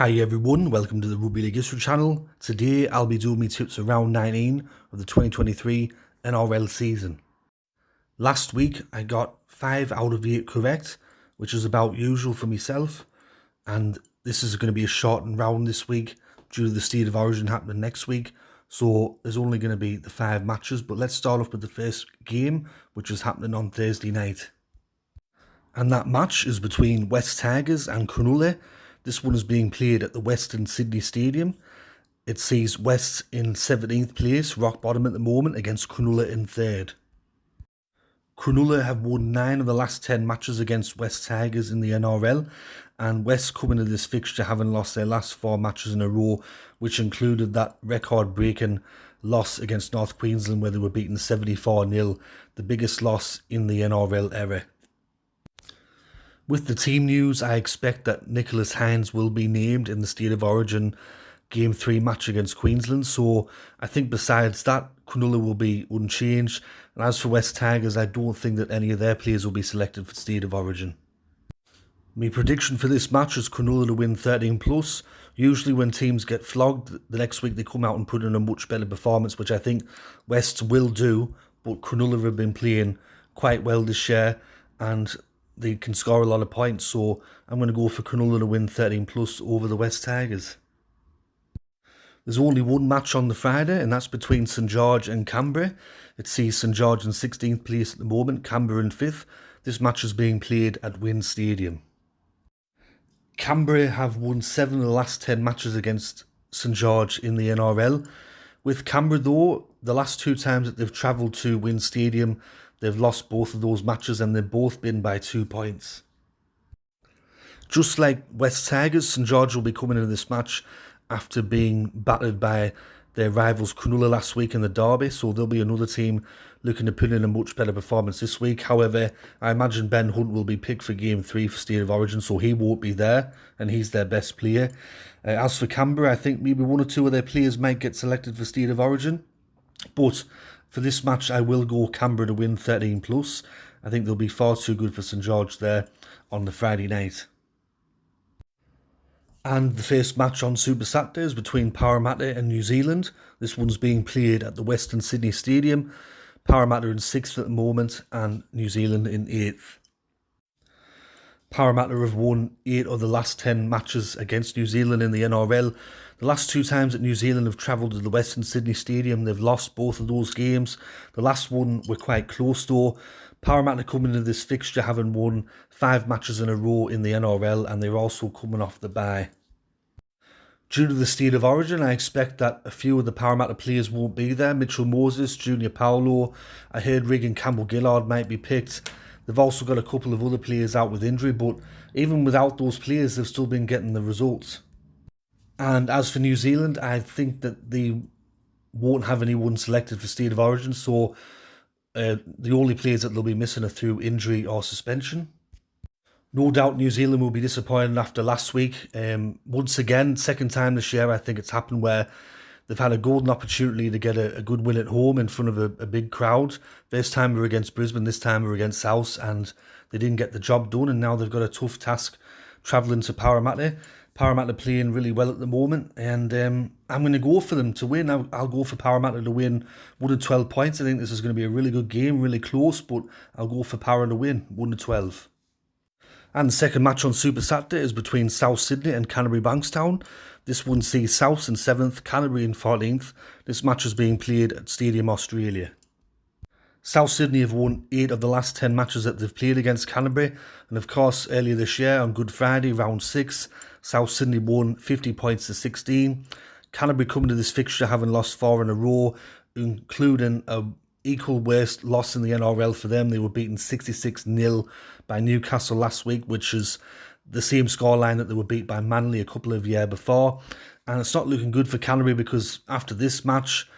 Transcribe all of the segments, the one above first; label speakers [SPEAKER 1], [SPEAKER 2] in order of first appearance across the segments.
[SPEAKER 1] Hi everyone, welcome to the Rugby League History channel. Today I'll be doing my tips for round 19 of the 2023 NRL season. Last week I got 5 out of 8 correct, which is about usual for myself, and this is going to be a shortened round this week due to the State of Origin happening next week, so there's only going to be the 5 matches. But let's start off with the first game, which is happening on Thursday night. And that match is between West Tigers and Cronulla. This one is being played at the Western Sydney Stadium. It sees West in 17th place, rock bottom at the moment, against Cronulla in 3rd. Cronulla have won 9 of the last 10 matches against West Tigers in the NRL, and West come into this fixture having lost their last 4 matches in a row, which included that record-breaking loss against North Queensland where they were beaten 74-0, the biggest loss in the NRL era. With the team news, I expect that Nicholas Hines will be named in the State of Origin Game 3 match against Queensland, so I think besides that, Cronulla will be unchanged. And as for West Tigers, I don't think that any of their players will be selected for State of Origin. My prediction for this match is Cronulla to win 13+. Usually when teams get flogged, the next week they come out and put in a much better performance, which I think West will do, but Cronulla have been playing quite well this year, and they can score a lot of points, so I'm going to go for Cronulla to win 13+ over the West Tigers. There's only one match on the Friday, and that's between St George and Canberra. It sees St George in 16th place at the moment, Canberra in 5th. This match is being played at Wynn Stadium. Canberra have won 7 of the last 10 matches against St George in the NRL. With Canberra though, the last 2 times that they've travelled to Wynn Stadium, they've lost both of those matches, and they've both been by 2 points. Just like West Tigers, St George will be coming into this match after being battered by their rivals Cronulla last week in the derby, so there'll be another team looking to put in a much better performance this week. However, I imagine Ben Hunt will be picked for Game 3 for State of Origin, so he won't be there, and he's their best player. As for Canberra, I think maybe 1 or 2 of their players might get selected for State of Origin, but for this match, I will go Canberra to win 13+. I think they'll be far too good for St George there on the Friday night. And the first match on Super Saturday is between Parramatta and New Zealand. This one's being played at the Western Sydney Stadium. Parramatta in 6th at the moment and New Zealand in 8th. Parramatta have won 8 of the last 10 matches against New Zealand in the NRL. The last 2 times that New Zealand have travelled to the Western Sydney Stadium, they've lost both of those games. The last one were quite close though. Parramatta coming into this fixture having won 5 matches in a row in the NRL, and they're also coming off the bye. Due to the State of Origin, I expect that a few of the Parramatta players won't be there. Mitchell Moses, Junior Paulo, I heard Regan Campbell-Gillard might be picked. They've also got a couple of other players out with injury, but even without those players, they've still been getting the results. And as for New Zealand, I think that they won't have anyone selected for State of Origin, so the only players that they'll be missing are through injury or suspension. No doubt New Zealand will be disappointed after last week. Once again, second time this year, I think it's happened where they've had a golden opportunity to get a good win at home in front of a big crowd. First time we were against Brisbane, this time we were against South, and they didn't get the job done, and now they've got a tough task travelling to Parramatta. Parramatta playing really well at the moment, and I'm going to go for them to win. I'll go for Parramatta to win 1-12 points. I think this is going to be a really good game, really close, but I'll go for Parra to win 1-12. And the second match on Super Saturday is between South Sydney and Canterbury-Bankstown. This one sees South in 7th, Canterbury in 14th. This match is being played at Stadium Australia. South Sydney have won 8 of the last 10 matches that they've played against Canterbury. And of course, earlier this year on Good Friday, round 6, South Sydney won 50 points to 16. Canterbury coming to this fixture having lost 4 in a row, including a equal worst loss in the NRL for them. They were beaten 66-0 by Newcastle last week, which is the same scoreline that they were beat by Manly a couple of years before. And it's not looking good for Canterbury, because after this match,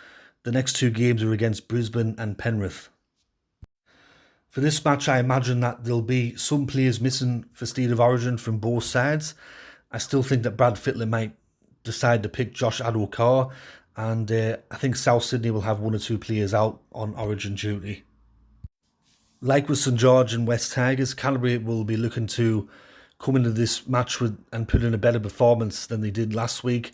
[SPEAKER 1] the next 2 games are against Brisbane and Penrith. For this match, I imagine that there'll be some players missing for State of Origin from both sides. I still think that Brad Fittler might decide to pick Josh Addo-Carr, and I think South Sydney will have 1 or 2 players out on Origin duty. Like with St George and West Tigers, Canterbury will be looking to come into this match with and put in a better performance than they did last week.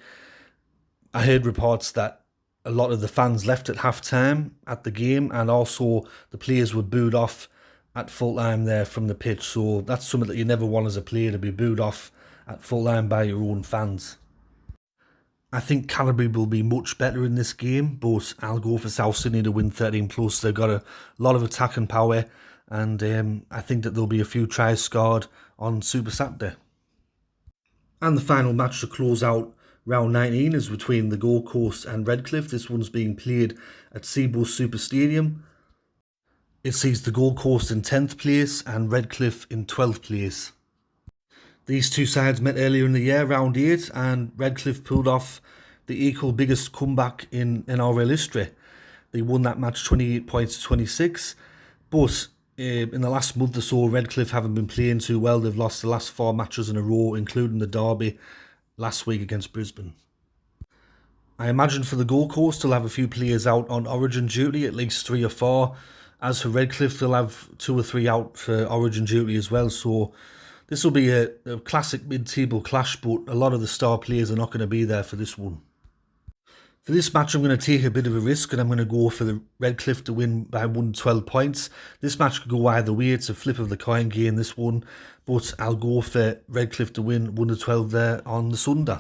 [SPEAKER 1] I heard reports that a lot of the fans left at half-time at the game, and also the players were booed off at full-time there from the pitch. So that's something that you never want as a player, to be booed off at full-time by your own fans. I think Canterbury will be much better in this game, but I'll go for South Sydney to win 13+. They've got a lot of attacking power, and I think that there'll be a few tries scored on Super Saturday. And the final match to close out round 19 is between the Gold Coast and Redcliffe. This one's being played at Seabus Super Stadium. It sees the Gold Coast in 10th place and Redcliffe in 12th place. These two sides met earlier in the year, round 8, and Redcliffe pulled off the equal biggest comeback in NRL history. They won that match 28 points to 26, but in the last month or so, Redcliffe haven't been playing too well. They've lost the last 4 matches in a row, including the derby last week against Brisbane. I imagine for the Gold Coast, they'll have a few players out on Origin duty, at least 3 or 4. As for Redcliffe, they'll have 2 or 3 out for Origin duty as well. So this will be a classic mid-table clash, but a lot of the star players are not going to be there for this one. For this match, I'm going to take a bit of a risk, and I'm going to go for the Redcliffe to win by 112 points. This match could go either way. It's a flip of the coin game, this one. But I'll go for Redcliffe to win 112 there on the Sunday.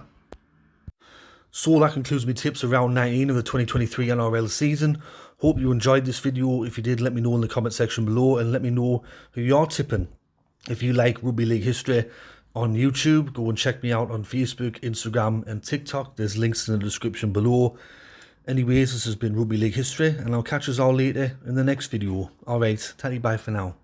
[SPEAKER 1] So that concludes my tips around 19 of the 2023 NRL season. Hope you enjoyed this video. If you did, let me know in the comment section below, and let me know who you're tipping. If you like rugby league history on YouTube, go and check me out on Facebook, Instagram and TikTok. There's links in the description below. Anyways, this has been Rugby League History, and I'll catch us all later in the next video. Alright, tatty bye for now.